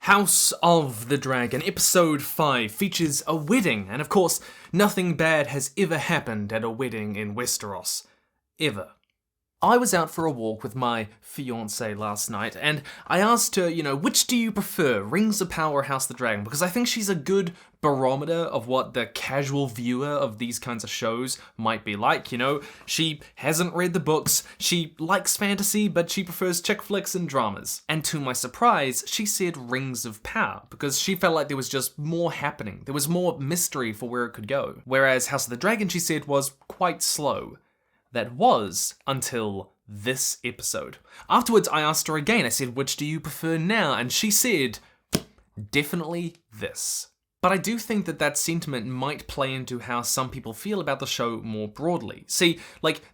House of the Dragon, episode 5, features a wedding, and of course, nothing bad has ever happened at a wedding in Westeros. Ever. I was out for a walk with my fiancée last night, and I asked her, which do you prefer, Rings of Power or House of the Dragon? Because I think she's a good barometer of what the casual viewer of these kinds of shows might be like, She hasn't read the books, she likes fantasy, but she prefers chick flicks and dramas. And to my surprise, she said Rings of Power, because she felt like there was just more happening. There was more mystery for where it could go. Whereas House of the Dragon, she said, was quite slow. That was until this episode. Afterwards, I asked her again. I said, which do you prefer now? And she said, definitely this. But I do think that sentiment might play into how some people feel about the show more broadly. See,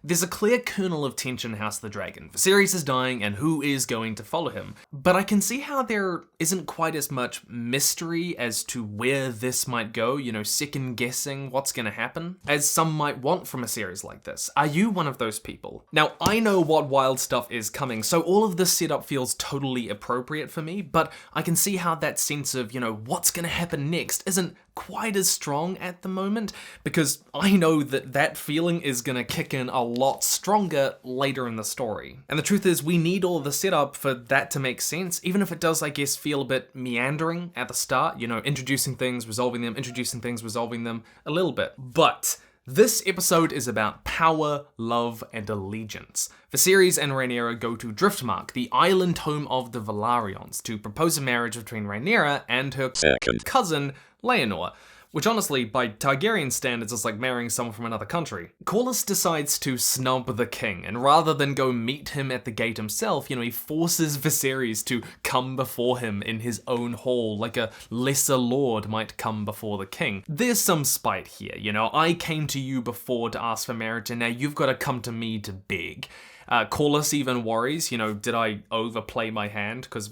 there's a clear kernel of tension in House of the Dragon. Viserys is dying, and who is going to follow him? But I can see how there isn't quite as much mystery as to where this might go, second guessing what's gonna happen, as some might want from a series like this. Are you one of those people? Now, I know what wild stuff is coming, so all of this setup feels totally appropriate for me, but I can see how that sense of, what's gonna happen next isn't quite as strong at the moment, because I know that feeling is gonna kick in a lot stronger later in the story. And the truth is, we need all of the setup for that to make sense, even if it does, I guess, feel a bit meandering at the start, introducing things, resolving them a little bit. But this episode is about power, love, and allegiance. Viserys and Rhaenyra go to Driftmark, the island home of the Velaryons, to propose a marriage between Rhaenyra and her second cousin, Laenor, which honestly, by Targaryen standards, is like marrying someone from another country. Corlys decides to snub the king, and rather than go meet him at the gate himself, he forces Viserys to come before him in his own hall, like a lesser lord might come before the king. There's some spite here, I came to you before to ask for marriage, and now you've got to come to me to beg. Corlys even worries, did I overplay my hand? Because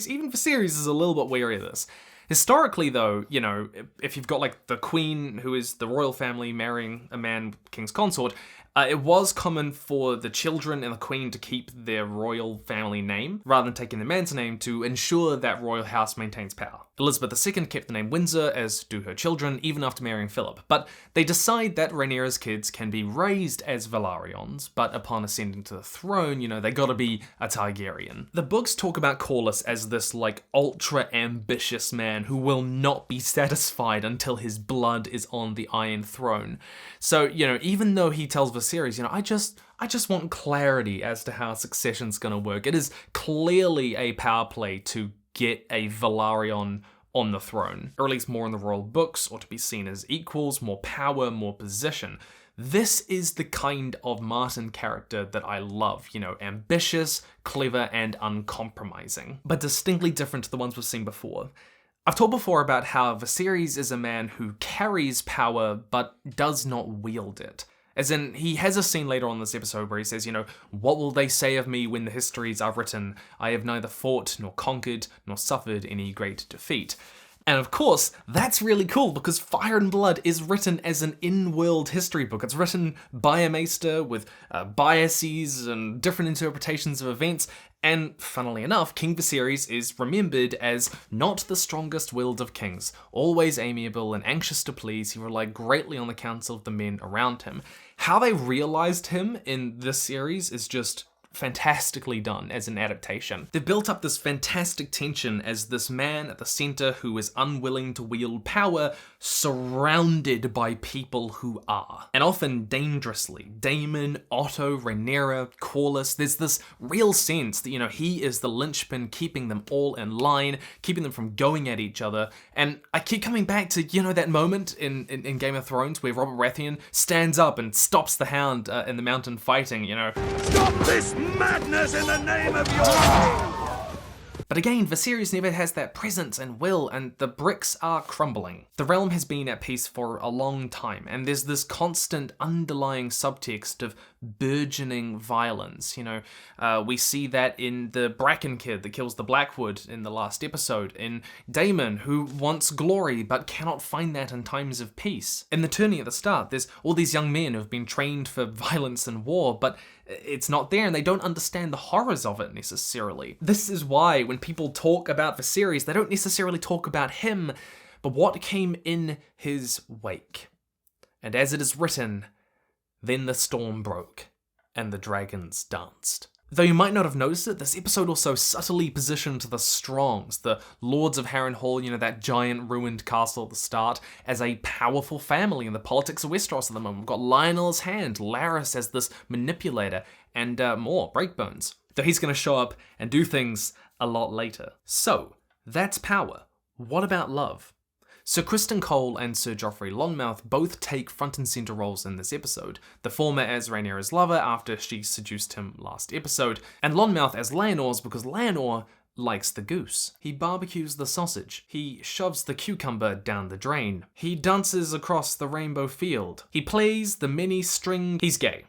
even Viserys is a little bit wary of this. Historically, though, if you've got the queen, who is the royal family, marrying a man, king's consort, it was common for the children and the queen to keep their royal family name, rather than taking the man's name, to ensure that royal house maintains power. Elizabeth II kept the name Windsor, as do her children, even after marrying Philip. But they decide that Rhaenyra's kids can be raised as Velaryons, but upon ascending to the throne, they gotta be a Targaryen. The books talk about Corlys as this, ultra-ambitious man who will not be satisfied until his blood is on the Iron Throne. So, even though he tells Viserys, I just want clarity as to how succession's gonna work. It is clearly a power play to get a Velaryon on the throne, or at least more in the royal books, or to be seen as equals, more power, more position. This is the kind of Martin character that I love, ambitious, clever, and uncompromising, but distinctly different to the ones we've seen before. I've talked before about how Viserys is a man who carries power, but does not wield it. As in, he has a scene later on in this episode where he says, what will they say of me when the histories are written? I have neither fought, nor conquered, nor suffered any great defeat. And of course, that's really cool because Fire and Blood is written as an in-world history book. It's written by a maester with biases and different interpretations of events. And funnily enough, King Viserys is remembered as not the strongest-willed of kings. Always amiable and anxious to please, he relied greatly on the counsel of the men around him. How they realized him in this series is just fantastically done as an adaptation. They've built up this fantastic tension as this man at the center who is unwilling to wield power, surrounded by people who are, and often dangerously. Daemon, Otto, Rhaenyra, Corlys, there's this real sense that, he is the linchpin keeping them all in line, keeping them from going at each other. And I keep coming back to, that moment in Game of Thrones where Robert Baratheon stands up and stops the Hound in the mountain fighting, Stop this madness in the name of your... But again, Viserys never has that presence and will, and the bricks are crumbling. The realm has been at peace for a long time, and there's this constant underlying subtext of burgeoning violence. We see that in the Bracken kid that kills the Blackwood in the last episode, in Daemon, who wants glory but cannot find that in times of peace. In the tourney at the start, there's all these young men who've been trained for violence and war, but it's not there, and they don't understand the horrors of it necessarily. This is why when people talk about the series, they don't necessarily talk about him, but what came in his wake. And as it is written, then the storm broke, and the dragons danced. Though you might not have noticed it, this episode also subtly positioned the Strongs, the Lords of Harrenhal, that giant ruined castle at the start, as a powerful family in the politics of Westeros at the moment. We've got Lionel's hand, Larys as this manipulator, and more, Breakbones. Though he's going to show up and do things a lot later. So, that's power. What about love? Sir Criston Cole and Sir Joffrey Lonmouth both take front and centre roles in this episode, the former as Rhaenyra's lover after she seduced him last episode, and Lonmouth as Laenor's because Laenor likes the goose. He barbecues the sausage. He shoves the cucumber down the drain. He dances across the rainbow field. He plays the many-string... He's gay.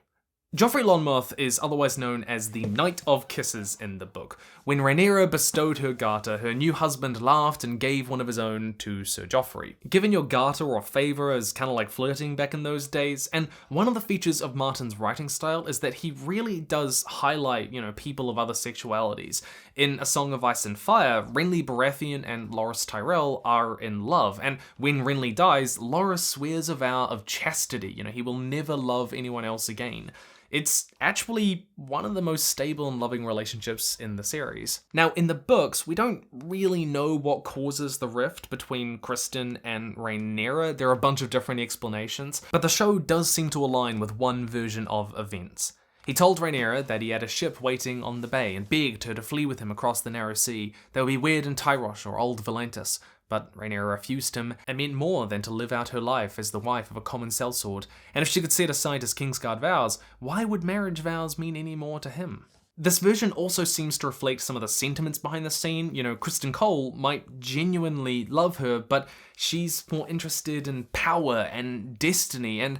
Joffrey Lonmouth is otherwise known as the Knight of Kisses in the book. When Rhaenyra bestowed her garter, her new husband laughed and gave one of his own to Sir Joffrey. Giving your garter or a favour is kind of like flirting back in those days, and one of the features of Martin's writing style is that he really does highlight, people of other sexualities. In A Song of Ice and Fire, Renly Baratheon and Loras Tyrell are in love, and when Renly dies, Loras swears a vow of chastity. He will never love anyone else again. It's actually one of the most stable and loving relationships in the series. Now, in the books, we don't really know what causes the rift between Criston and Rhaenyra. There are a bunch of different explanations, but the show does seem to align with one version of events. He told Rhaenyra that he had a ship waiting on the bay and begged her to flee with him across the narrow sea. They would be wed in Tyrosh or Old Volantis. But Rhaenyra refused him and meant more than to live out her life as the wife of a common sellsword. And if she could set aside his Kingsguard vows, why would marriage vows mean any more to him? This version also seems to reflect some of the sentiments behind the scene. Criston Cole might genuinely love her, but she's more interested in power and destiny, and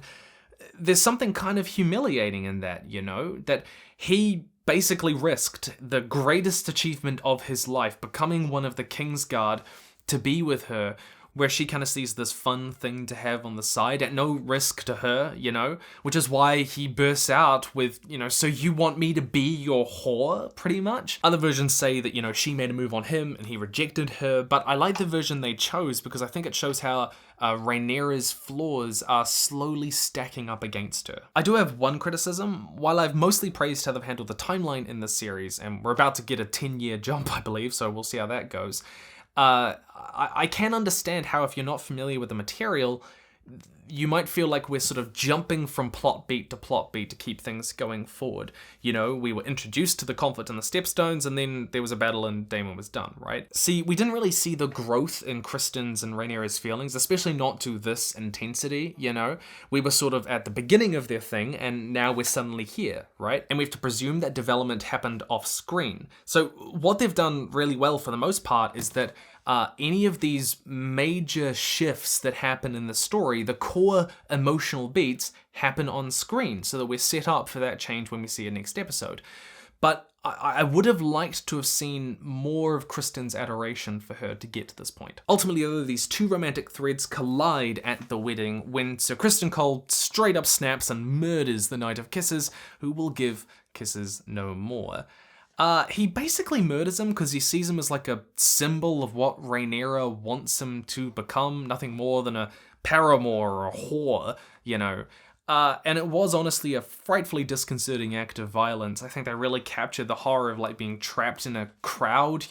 there's something kind of humiliating in that, that he basically risked the greatest achievement of his life, becoming one of the Kingsguard, to be with her, where she kind of sees this fun thing to have on the side at no risk to her, which is why he bursts out with, so you want me to be your whore, pretty much? Other versions say that, she made a move on him and he rejected her, but I like the version they chose because I think it shows how Rhaenyra's flaws are slowly stacking up against her. I do have one criticism. While I've mostly praised how they've handled the timeline in this series, and we're about to get a 10-year jump, I believe, so we'll see how that goes, I can understand how, if you're not familiar with the material, you might feel like we're sort of jumping from plot beat to keep things going forward. We were introduced to the conflict in the Stepstones, and then there was a battle and Daemon was done, right? See, we didn't really see the growth in Criston's and Rhaenyra's feelings, especially not to this intensity, We were sort of at the beginning of their thing, and now we're suddenly here, right? And we have to presume that development happened off screen. So what they've done really well for the most part is that any of these major shifts that happen in the story, the core emotional beats happen on screen so that we're set up for that change when we see a next episode. But I would have liked to have seen more of Criston's adoration for her to get to this point. Ultimately, though, these two romantic threads collide at the wedding when Sir Criston Cole straight up snaps and murders the Knight of Kisses, who will give kisses no more. He basically murders him because he sees him as like a symbol of what Rhaenyra wants him to become, nothing more than a paramour or a whore, and it was honestly a frightfully disconcerting act of violence. I think they really captured the horror of being trapped in a crowd,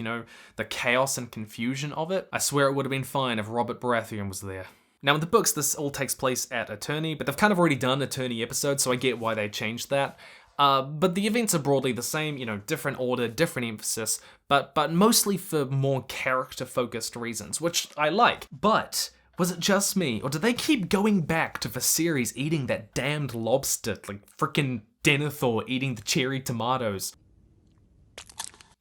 the chaos and confusion of it. I swear it would have been fine if Robert Baratheon was there. Now in the books, this all takes place at Attorney, but they've kind of already done Attorney episodes, so I get why they changed that. But the events are broadly the same, different order, different emphasis, but mostly for more character-focused reasons, which I like. But was it just me, or did they keep going back to Viserys eating that damned lobster, like frickin' Denethor eating the cherry tomatoes?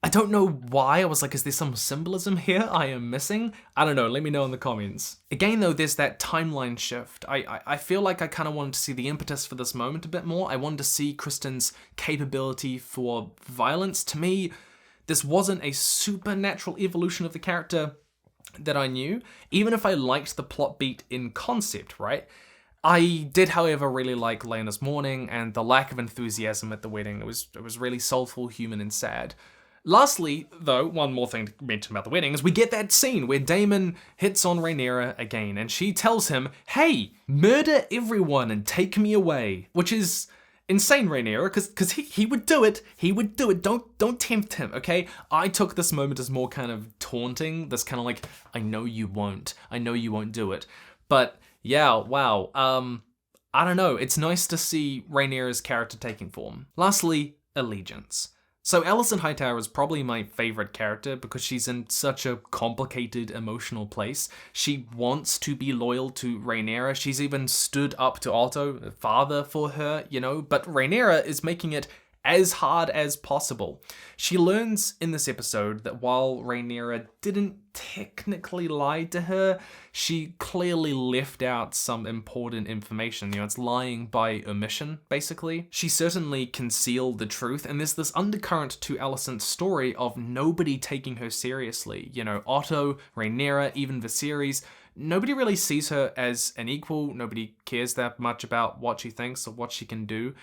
I don't know why. I was like, is there some symbolism here I am missing? I don't know, let me know in the comments. Again though, there's that timeline shift. I feel like I kind of wanted to see the impetus for this moment a bit more. I wanted to see Criston's capability for violence. To me, this wasn't a supernatural evolution of the character that I knew, even if I liked the plot beat in concept, right? I did, however, really like Laena's mourning and the lack of enthusiasm at the wedding. It was really soulful, human, and sad. Lastly, though, one more thing to mention about the wedding is we get that scene where Daemon hits on Rhaenyra again, and she tells him, "Hey, murder everyone and take me away," which is insane, Rhaenyra, because he would do it. He would do it. Don't tempt him, okay? I took this moment as more kind of taunting, this kind of like, I know you won't do it. But yeah, wow. I don't know. It's nice to see Rhaenyra's character taking form. Lastly, allegiance. So Alicent Hightower is probably my favorite character because she's in such a complicated emotional place. She wants to be loyal to Rhaenyra. She's even stood up to Otto, father, for her, but Rhaenyra is making it as hard as possible. She learns in this episode that while Rhaenyra didn't technically lie to her, she clearly left out some important information. It's lying by omission, basically. She certainly concealed the truth, and there's this undercurrent to Alicent's story of nobody taking her seriously. Otto, Rhaenyra, even Viserys, nobody really sees her as an equal. Nobody cares that much about what she thinks or what she can do.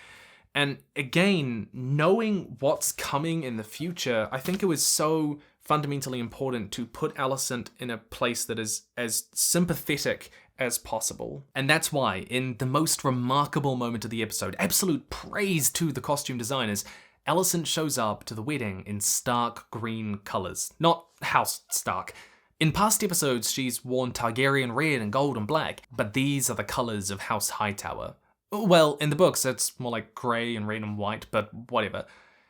And again, knowing what's coming in the future, I think it was so fundamentally important to put Alicent in a place that is as sympathetic as possible. And that's why, in the most remarkable moment of the episode, absolute praise to the costume designers, Alicent shows up to the wedding in stark green colours. Not House Stark. In past episodes, she's worn Targaryen red and gold and black, but these are the colours of House Hightower. Well, in the books, it's more like grey and red and white, but whatever.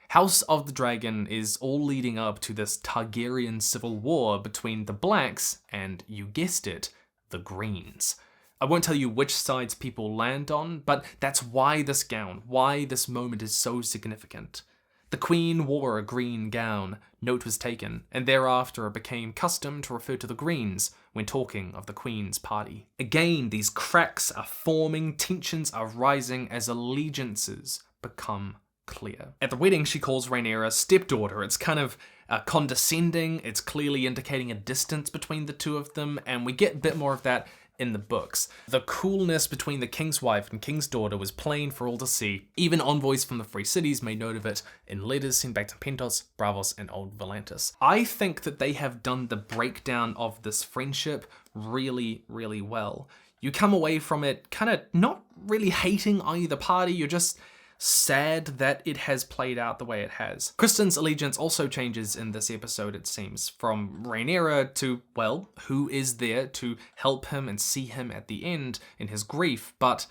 House of the Dragon is all leading up to this Targaryen civil war between the Blacks and, you guessed it, the Greens. I won't tell you which sides people land on, but that's why this gown, why this moment is so significant. The Queen wore a green gown, note was taken, and thereafter it became custom to refer to the Greens when talking of the Queen's party. Again, these cracks are forming, tensions are rising as allegiances become clear. At the wedding, she calls Rhaenyra stepdaughter. It's kind of condescending, it's clearly indicating a distance between the two of them, and we get a bit more of that in the books. The coolness between the king's wife and king's daughter was plain for all to see. Even envoys from the Free Cities made note of it in letters sent back to Pentos, Bravos, and Old Volantis. I think that they have done the breakdown of this friendship really, really well. You come away from it kind of not really hating either party, you're just sad that it has played out the way it has. Kristen's allegiance also changes in this episode, it seems, from Rhaenyra to, well, who is there to help him and see him at the end in his grief, but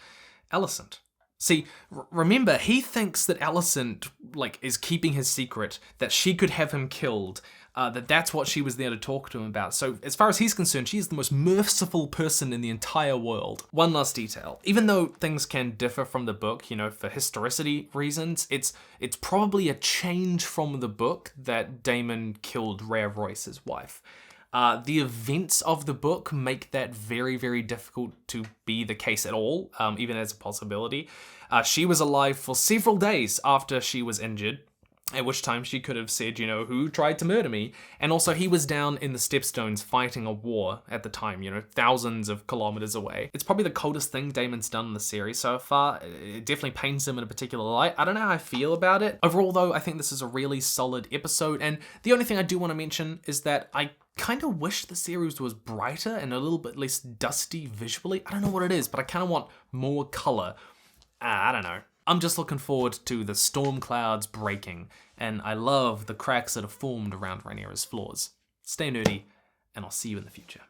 Alicent. See, remember, he thinks that Alicent, is keeping his secret, that she could have him killed, that's what she was there to talk to him about. So as far as he's concerned, she's the most merciful person in the entire world. One last detail. Even though things can differ from the book, for historicity reasons, it's probably a change from the book that Daemon killed Rhea Royce's wife. The events of the book make that very, very difficult to be the case at all, even as a possibility. She was alive for several days after she was injured, at which time she could have said, who tried to murder me? And also he was down in the Stepstones fighting a war at the time, thousands of kilometers away. It's probably the coldest thing Daemon's done in the series so far. It definitely paints him in a particular light. I don't know how I feel about it. Overall though, I think this is a really solid episode, and the only thing I do want to mention is that I kind of wish the series was brighter and a little bit less dusty visually. I don't know what it is, but I kind of want more color. I don't know. I'm just looking forward to the storm clouds breaking, and I love the cracks that have formed around Rhaenyra's floors. Stay nerdy, and I'll see you in the future.